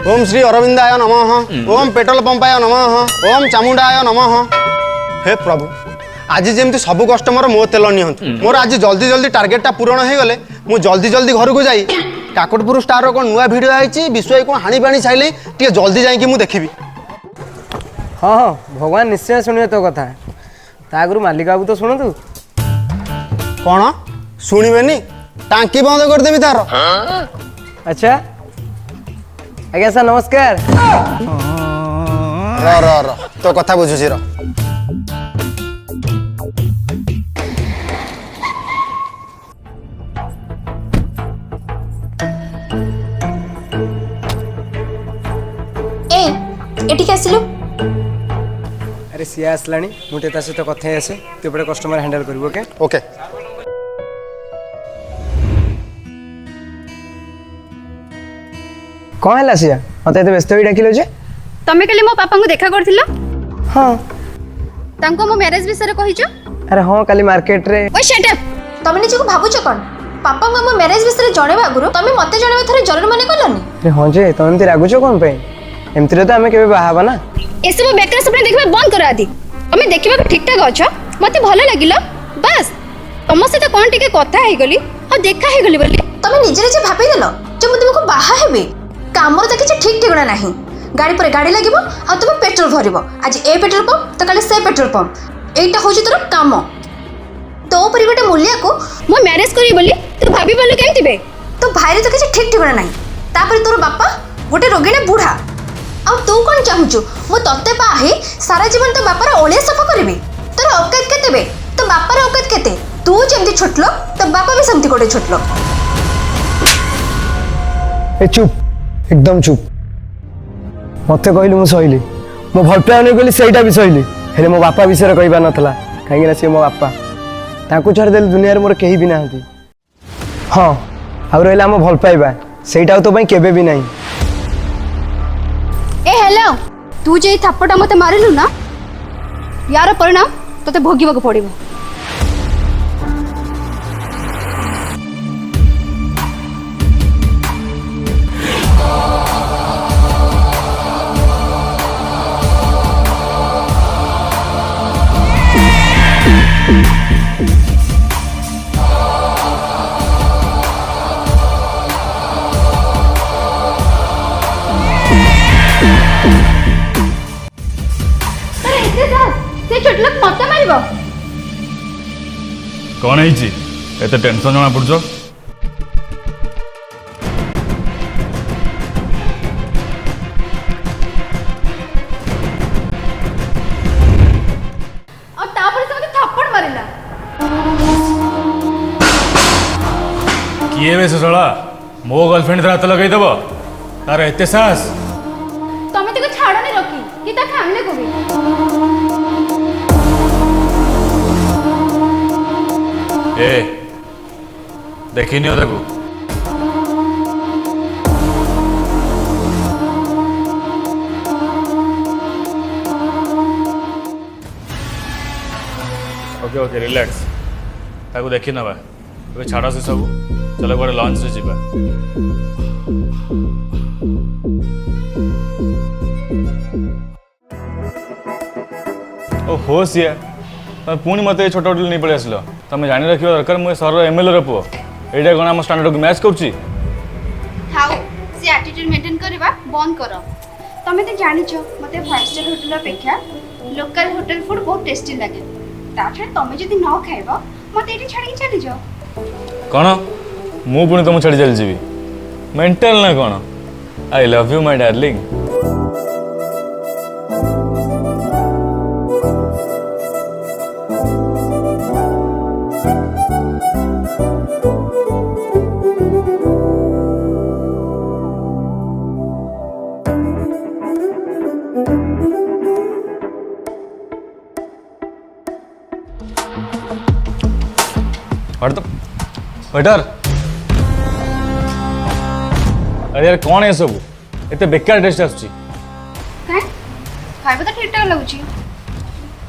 ओम श्री अरविंदाय नमः। ओम पेट्रोल पंपाय नमः। ओम चामुंडाय नमः। हे प्रभु आज जमी सब कस्टमर मो तेल नियंतु मोर आज जल्दी जल्दी टार्गेटा पूरण हो गले मु जल्दी जल्दी घर को जाई काकटपुर स्टार कौन नुआ भिड आई विश्व कौन हाणी पाणी छाइले टे जल्दी जाइए मुझे देखी। हाँ हाँ भगवान निश्चय शुणे तो कथा आगु मालिक बाबू तो शुणु कौन शुणबेनी टांकी बंद करदेवी तार। अच्छा आज्ञा सर नमस्कार। र तो कथा बुझुची र एठिक आसिलु। अरे सी आसला मुझे सहित कथा आसे तू एपटे कस्टमर हैंडल कर ओके ओके। कौन है सिया मत व्यस्त भी डाकिल जे तमे कली मो पापा को देखा करथिलो। हाँ तांको मो मैरिज विषय कहिचो। अरे हाँ काली मार्केट रे ओए शट अप। तमे निजे को भाबुचो कोन पापा को मो मैरिज विषय जणेबा गुरु तमे मते जणेबा थरे जरूर माने कलनी। अरे हाँ जे तुम एमती रागुच कौन पे एमती तो आम के बाहाबा ना ए सब बेकार सपने देखबा बंद करा दी। तमे देखिबा ठीक ठाक अछ मते भलो लागिलो बस तम से तो कोन टिके कथा हे गली और देखा हे गली बोली तमे निजे निजे भाबी देलो जे मते को बाहा हेबे कामर तो किछ ठीक ठिकना नाही गाड़ी पर गाड़ी लागिबो आ तुम पेट्रोल भरिबो आज ए पेट्रोल पंप तो काले से पेट्रोल पंप एटा होची तोर काम तो परि गोटे मूल्य को मो मैरिज करी बोली तू भाबी बोली केमति बे तो भाईरे तो किछ ठीक ठिकना नाही तापर तोर बापा गोटे रोगिना बुढ़ा आ तू कौन चाहूचु मो तत्ते पाही सारा जीवन तो बापार ओलिया सफा करबी तोर औकात केते बे तो बापार औकात केते तू जेमती छोटलो तो बापा भी सेमती गोटे छोटलो। ए चुप एकदम चुप मत कहलु मु सहिली मो भल पाने गली सेटा भी सहिली हेले मो बापा विषय कहबा नथला कहीं सी मो बापा ताकू छाड़ देले दुनिया रे मोर केही भी नाहंती। हाँ आ रहला मो भल पाइबा सेटा तो पई केबे भी नहीं। ए हेलो तू जे थप्पटा मते मारिलु ना यार परिणाम तते भोगिबा को पड़िबो। कौन है एत टेंशन जना पड़छ किए बे सला मो गर्लफ्रेंड हाथ लगेदेव तार एत साहस तमे तो छाड़नी रखी कि ता फैमिली को भी ए देखिनी ताकू ओके ओके रिलैक्स ताकू देखी नवा छाड़ से सब चलो गोटे लंच रे जीवा ओ हो सिया तुम पुणी मत छोट होटल नहीं पड़े आसल तुम जानी रखा दरकार मुझे सहर एमएलए पुओ यहाँ कौन आम स्टांडर्ड को मैच करुच्ची थाओ से एटीट्यूड मेंटेन करबा बंद करो तमे तो जानिछो मते 5 स्टार होटल अपेक्षा लोकल होटल फूड बहुत टेस्टी लागे ताछे तमे जदी न खाइबो मते एटी छाडी चली जाओ कौन मु पुणी तुम छाड़ी चली जी मेंटल ना कौन I love you my darling waiter अरे यार कौन है सब एते बेकार टेस्ट आसुची हैं खाइबो तो ठीक ठाक लागुची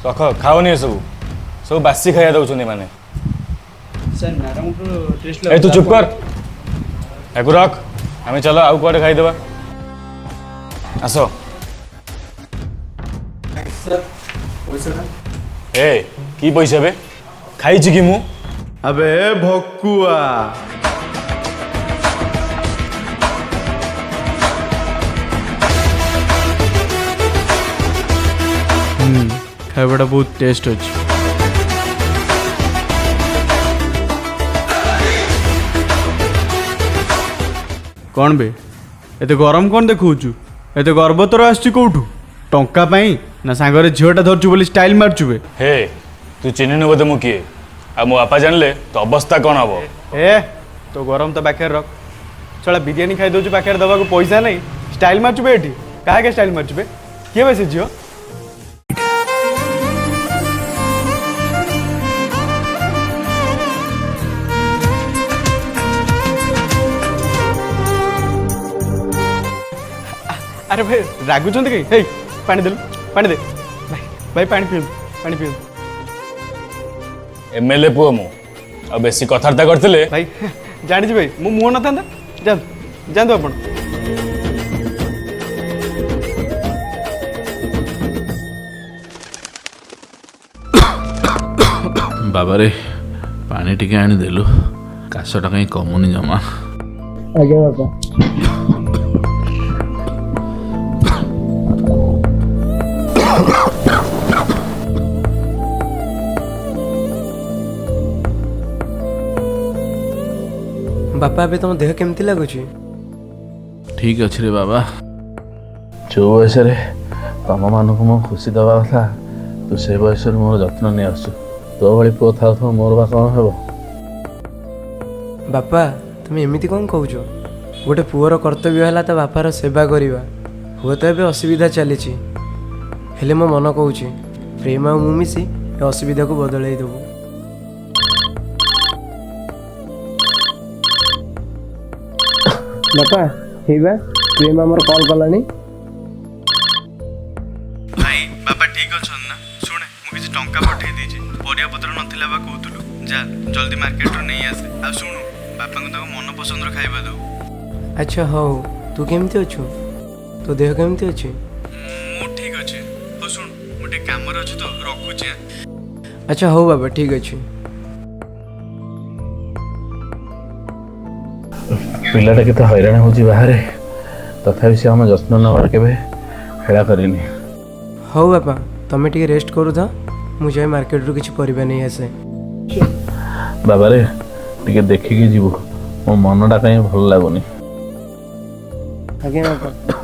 रख खाओनी सब सब बासी खाया दउछनी माने सर मैडम को टेस्ट ए तू चुप कर एको रख आम चल आउ कड़े खाईदेवा आस ए की पैसा बे खाई कि मु अबे भकुआ खाइबाटा बहुत टेस्ट अच्छे कौन बे एते गरम कौन देखौछु एते गर्व तोर आसछि कोठू टंका पाई ना सांगरे झियोटा धरछु बोली स्टाइल मारछु बे हे तू चिन्हनु बोधे मु किए आ मो बापा जानले तो अवस्था कौन हम ए तो गरम तो पाखे रख चला बिरियानी खाई दौଛୁ पाखे दबा को पैसा नहीं स्टाइल मारछु बे एठी काहे के स्टाइल मारछु बे किए बे से झियो अरे भाई रागुचंद कहीं हे पानी देलु पानी दे भाई भाई पानी पियो एमएलए पुओ मु आ बेसी कथार्ता करथिले भाई जानी भाई मो मुह न था जा जानतो अपन बाबारे पानी टिके आनी देलु काशटा कहीं कमुनी जमा आज्ञा बापा बापा अबे तुम देह केमती लगुच ठीक अच्छे रे बाबा जो बयस तुम मानक मो खुशी दवा कथा तू से बयस मोर जत्न नहीं आसु तो भाई पुओ था तो मोर बा कौन हे बापा तुम एमती कौन कौच गोटे पुअर कर्तव्य है तो बापार सेवा करवा हुए तो एबे असुविधा चली हेले मो मन कौच प्रेम आ मु मिसी ए असुविधा को बदल देबू बापा हेबा प्रेम आमर कॉल कलानी भाई बापा ठीक अछन ना सुने मु किछ टंका पठै देछि परिया पत्र नथिला बा कहतुलु जा जल्दी मार्केट रो नहीं आसे आ सुनु बापा को तो मन पसंद रो खाइबा दो अच्छा हो तू केमती अछु तो देह केमती अछि मु ठीक अछि हो सुन मोटे काम रे अछि तो रखु छी अच्छा हो बाबा ठीक अछि पिलाटा केते हैरान होची बाहर तथापि से हम जत्न नबार केबे हेला करिनी हो बापा तमे टिके रेस्ट करू था मु जाय मार्केट रो किछि परिबा नहीं आसे बाबा रे टिके देखिकी जीवो मो मनटा कहीं भल लागुनी आज्ञा बापा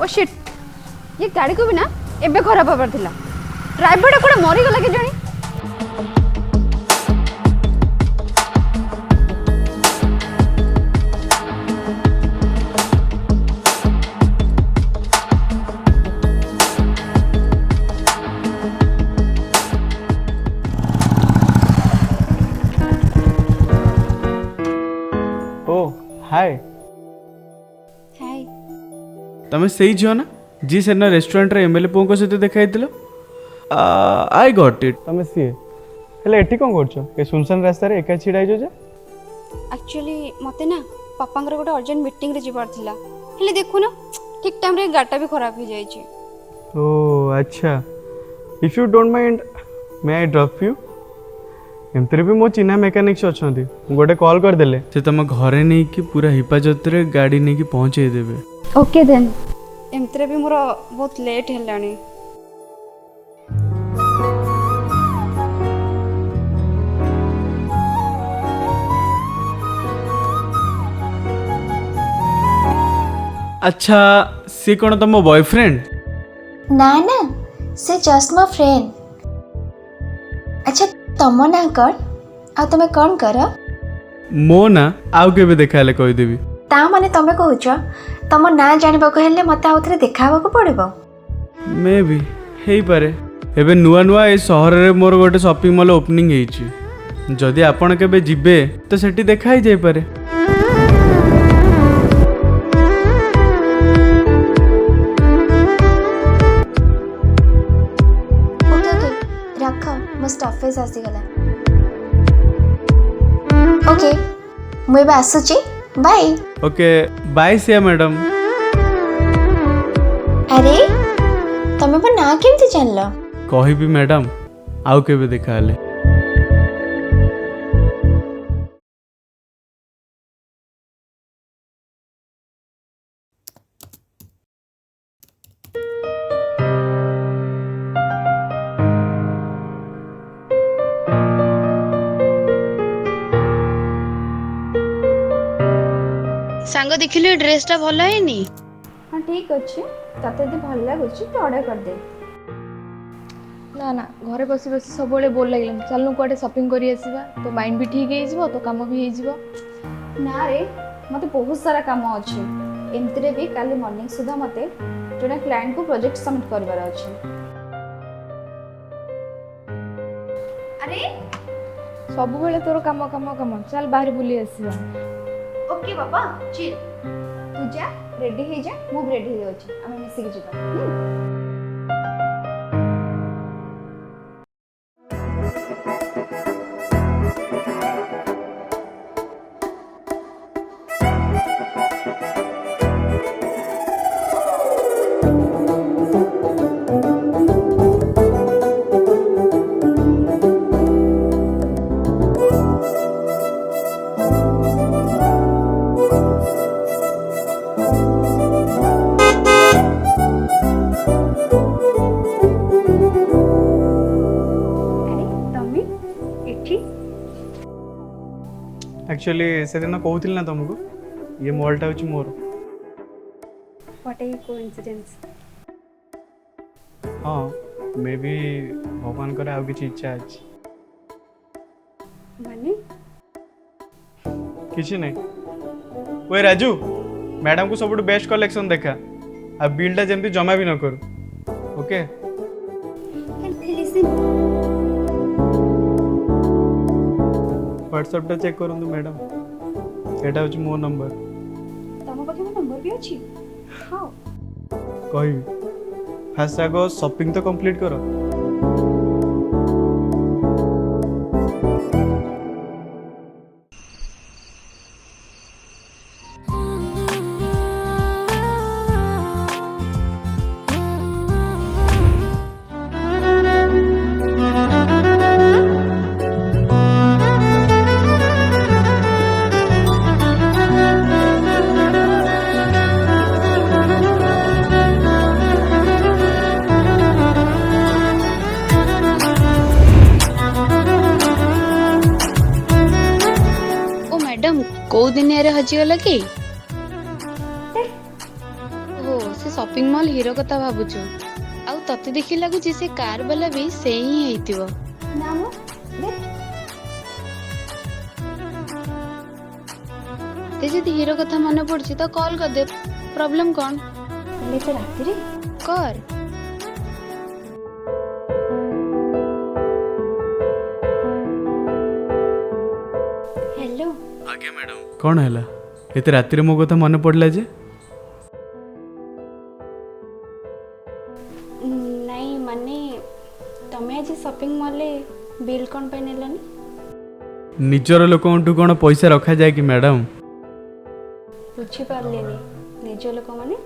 ओ शिट ये गाड़ी को भी ना एबे खराब हबार थिला ड्राइवर कोडे मरी गला के जणी ତମେ ସେଇ ଝିଅ ନା ଯିଏ ସେଦିନ ରେଷ୍ଟୁରାଣ୍ଟରେ ଏମ୍ଏଲ୍ଏ ପୁଅଙ୍କ ସହିତ ଦେଖା ହେଇଥିଲ? ଆଇ ଗଟ୍ ଇଟ୍, ତମେ ସିଏ। ହେଲେ ଏଠି କ'ଣ କରୁଛ? ଏ ସୁନସାନ ରାସ୍ତାରେ ଏକା ଛିଡ଼ା ହେଇଛ ଯେ? ଆକ୍ଚୁଆଲି ମୋତେ ନା ବାପାଙ୍କର ଗୋଟେ ଅର୍ଜେଣ୍ଟ ମିଟିଂରେ ଯିବାର ଥିଲା, ହେଲେ ଦେଖୁନ ଠିକ୍ ଟାଇମ୍ରେ ଗାଡ଼ିଟା ବି ଖରାପ ହେଇଯାଇଛି। ଓ ଆଚ୍ଛା, if you don't mind may I drop you? ଏମିତିରେ ବି ମୋ ଚିହ୍ନା ମେକାନିକ୍ସ ଅଛନ୍ତି, ମୁଁ ଗୋଟେ କଲ୍ କରିଦେଲେ ସେ ତମ ଘରେ ନେଇକି ପୁରା ହିଫାଜତରେ ଗାଡ଼ି ନେଇକି ପହଞ୍ଚେଇ ଦେବେ। Okay then. ଏମିତିରେ ବି ମୋର ବହୁତ ଲେଟ୍ ହେଲାଣି। ଆଚ୍ଛା, ସିଏ କ'ଣ ତମ ବୟଫ୍ରେଣ୍ଡ? ନା ନା, ସେ ଜଷ୍ଟ ମୋ ଫ୍ରେଣ୍ଡ। ଆଚ୍ଛା, ତମ ନାଁ କ'ଣ ଆଉ ତମେ କ'ଣ କର? ମୋ ନା ଆଉ କେବେ ଦେଖା ହେଲେ କହିଦେବି। ତା ମାନେ ତମେ କହୁଛ ତମ ନାଁ ଜାଣିବାକୁ ହେଲେ ମୋତେ ଆଉ ଥରେ ଦେଖା ହେବାକୁ ପଡ଼ିବ? ମେ ବି ହେଇପାରେ। ଏବେ ନୂଆ ନୂଆ ଏ ସହରରେ ମୋର ଗୋଟେ ସପିଂ ମଲ୍ ଓପନିଂ ହେଇଛି, ଯଦି ଆପଣ କେବେ ଯିବେ ତ ସେଠି ଦେଖା ହେଇଯାଇପାରେ। ଓକେ ଓକେ, ରଖ, ମୋ ଷ୍ଟଫେଜ୍ ଆସିଗଲା। ଓକେ, ମୁଁ ଏବେ ଆସୁଛି, ବାଏ। ଓକେ ବାଏ ସିଆ ମ୍ୟାଡ଼ାମ୍। ଆରେ ତମେ ମୋ ନାଁ କେମିତି ଜାଣିଲ? କହିବି ମ୍ୟାଡ଼ାମ୍ ଆଉ କେବେ ଦେଖା ହେଲେ। ସାଙ୍ଗ ଦେଖିଲୁ ଏ ଡ୍ରେସ୍ଟା ଭଲ ହେଇନି? ହଁ ଠିକ୍ ଅଛି, ତତେ ଯଦି ଭଲ ଲାଗୁଛି ତୁ ଅର୍ଡ଼ର କରିଦେ। ନା ନା, ଘରେ ବସି ବସି ସବୁବେଳେ ବୋର୍ ଲାଗିଲାନି, ଚାଲୁନୁ କୁଆଡ଼େ ସପିଂ କରି ଆସିବା, ତୋ ମାଇଣ୍ଡ ବି ଠିକ୍ ହେଇଯିବ, ତୋ କାମ ବି ହେଇଯିବ। ନା ରେ, ମୋତେ ବହୁତ ସାରା କାମ ଅଛି। ଏମିତିରେ ବି କାଲି ମର୍ଣ୍ଣିଂ ସୁଦ୍ଧା ମୋତେ ଜଣେ କ୍ଲାଏଣ୍ଟକୁ ପ୍ରୋଜେକ୍ଟ ସବମିଟ୍ କରିବାର ଅଛି। ଆରେ ସବୁବେଳେ ତୋର କାମ କାମ କାମ, ଚାଲ ବାହାରେ ବୁଲି ଆସିବା। ଓକେ ବାବା, ଚିଲ୍। ତୁ ଯା, ରେଡି ହେଇଯା, ମୁଁ ବି ରେଡି ହେଇଯାଉଛି, ଆମେ ମିଶିକି ଯିବା। एक्चुअली से दिन कहूँ ना तुमको ये मॉलटा हूँ मोर। What a coincidence. हाँ मे भी भगवान कर आउ किछि इच्छा अछि। माने किछि नहीं। ओए राजू, मैडम को सबुठ बेस्ट कलेक्शन देखा, आ बिलटा जेमती जमा भी न करू। ओके लिसन, व्हाट्सएप चेक करंतु मैडम, एटा हूँ मो नंबर। तम पाखे मो नंबर भी अछि। हां कहबी फास्ट आगो शॉपिंग तो कंप्लीट करो। कौ दिन हजिगला कि ओ से शॉपिंग मॉल हीरो कथा भाबुछु आउ तते देखि लागुची से कार वाला भी से ही हेतिबो ना मो ते जदि हीरो कथा मन पड़छि तो कॉल कर दे। प्रॉब्लम कोन ले तो राति रे कर। हेलो कौन है एते राति रे मो कथा मन पड़ला जे? माने तमे आज शॉपिंग मॉल बिल कौन पे नेलनी? निजर लोकठू कौन पैसा रखा जाए कि मैडम? बुझी पारलेनी निज लोक माने?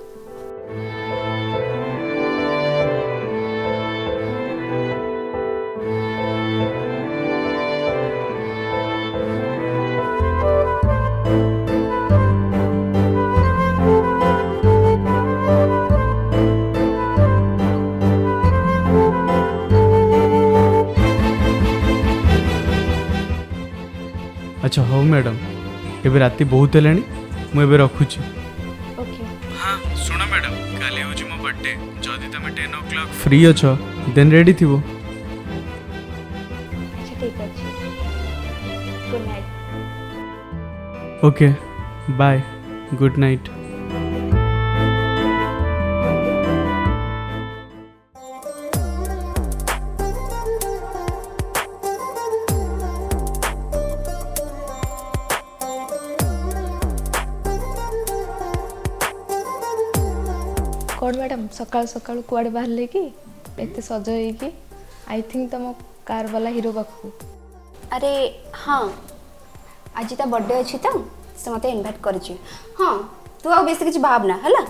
अच्छा हौ मैडम एबे राति बहुत हेलाणी मुझे रखुची। ओके हाँ सुन मैडम काली हूँ मो बर्थडे जदि तुम 10 o'clock फ्री अछ देन रेडी थिबो। अच्छा ठीक अच्छे good night. Okay bye good night. कौन मैडम सकाल सकाल कुआड़े बाहर कि एत सज हो आई थिंक तुम कार वाला हीरो पाखु। अरे हाँ आज ता बर्थडे अच्छी तो से मते इनवाइट करिछि। हाँ तू आ बेसी किछि भावना हला।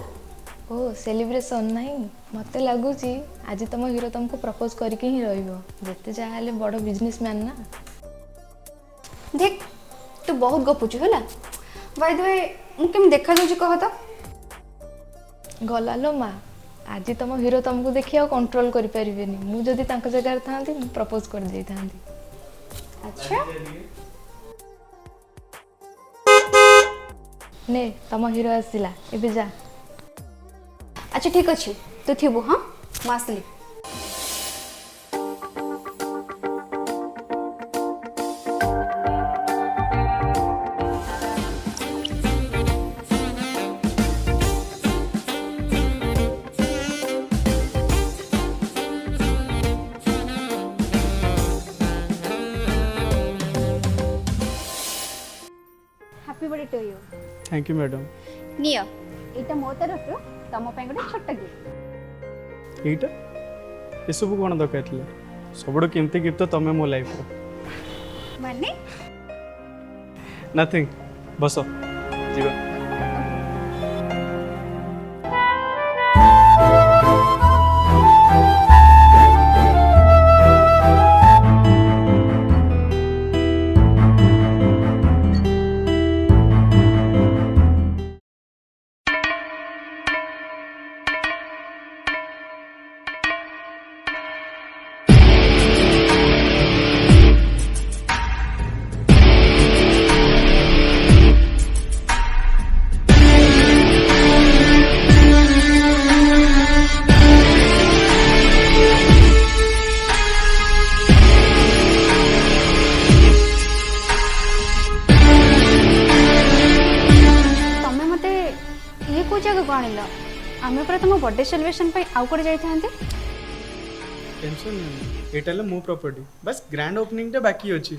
ओ सेलिब्रेशन नहीं मते लगुची आज तुम हीरो तुमको प्रपोज करके ही रहिबो जेते जाहले बड़ बिजनेसमैन ना। देख तू बहुत गपुछु हला। बाय द वे मु केम देखा जाउछि कह त? गला लो माँ आज तुम हीरो तुमको देखिए कंट्रोल कर पारिबेनी मु जदी तांको जगह रे थांती प्रपोज कर देई थांती। अच्छा ने तुम हीरो आसिला एबे जा। अच्छा ठीक अच्छे तू थिबु। हाँ मु आसली। Happy birthday to you. Thank you madam. नियो एटा मो तरफ तम पे गोटे छोट गिफ्ट। एटा ये सब कौन दरकार थिला सबुठ केमती गिफ्ट तमें मो लाइफ रो माने नथिंग बस जीवा। आमे पर तुम बर्थडे सेलिब्रेशन पे आउ कर जाइथांते। टेंशन नहीं एटा ले मो प्रॉपर्टी बस ग्रैंड ओपनिंग टा बाकी अछि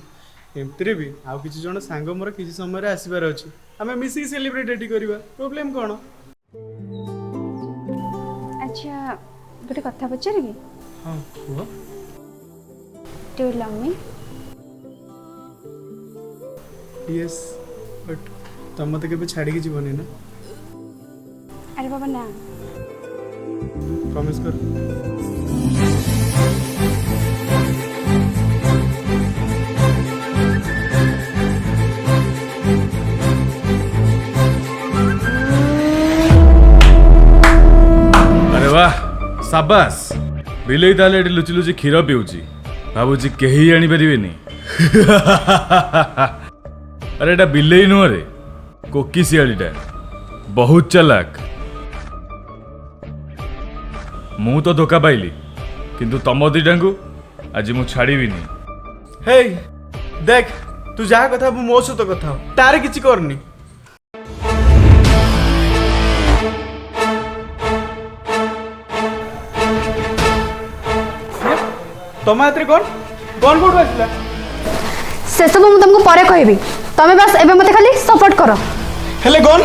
एमतरे भी आउ किछि जण सांग मोर किछि समय रे आसीबार अछि हमें मिसी सेलिब्रेट एटी करबा प्रॉब्लम कोन। अच्छा गोटे कथा पचारिबी? हां हुआ do you love me? Yes but तुम मते केबे छाडी के जीवनी ना। अरे बाबा ना प्रॉमिस कर। अरे वाह शाबाश बिलेई ताले एटी लुचि लुचि क्षीर पिउची भाबुची केही आनी परिबेनी। अरे एटा बिलेई नुह रे कोकी सियालीटा बहुत चालाक। मु तो धोखा पाइली किंतु तम दिटांगु आज मु छाड़ीबिनी। हे देख तू जा कथा मो सहित कथा हो तारे किछि करनी। तम हाथ कौन कौन कोड आसला से सब मु तुमको परे कहबी तमे बस एबे मते खाली सपोर्ट करो। हेले कौन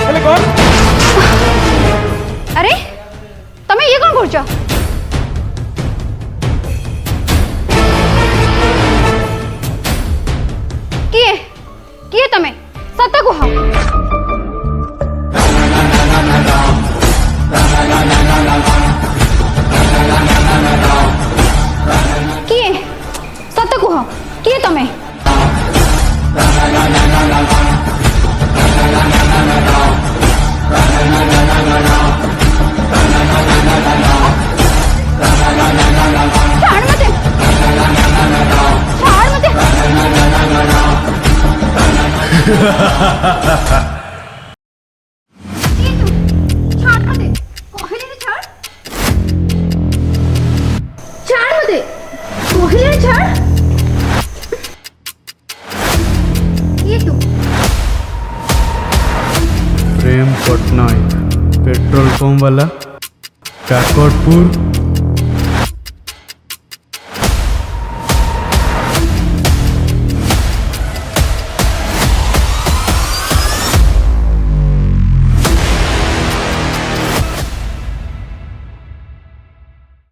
हेले कौन? अरे तमे ये कौन करछ? କହୁଛ? କିଏ କିଏ ତମେ? ସତ କୁହ। କିଏ? ସତ କୁହ, କିଏ ତମେ? ଛାଡ଼ ମତେ, ଛାଡ଼ ମତେ। ଛାଡ଼ ମତେ, କହିଲି ଛାଡ଼। ଛାଡ଼ ମତେ, କହିଲି ଛାଡ଼। କିଏ ତୁ? प्रेम पटनायक, पेट्रोल पंप वाला, काकटपुर।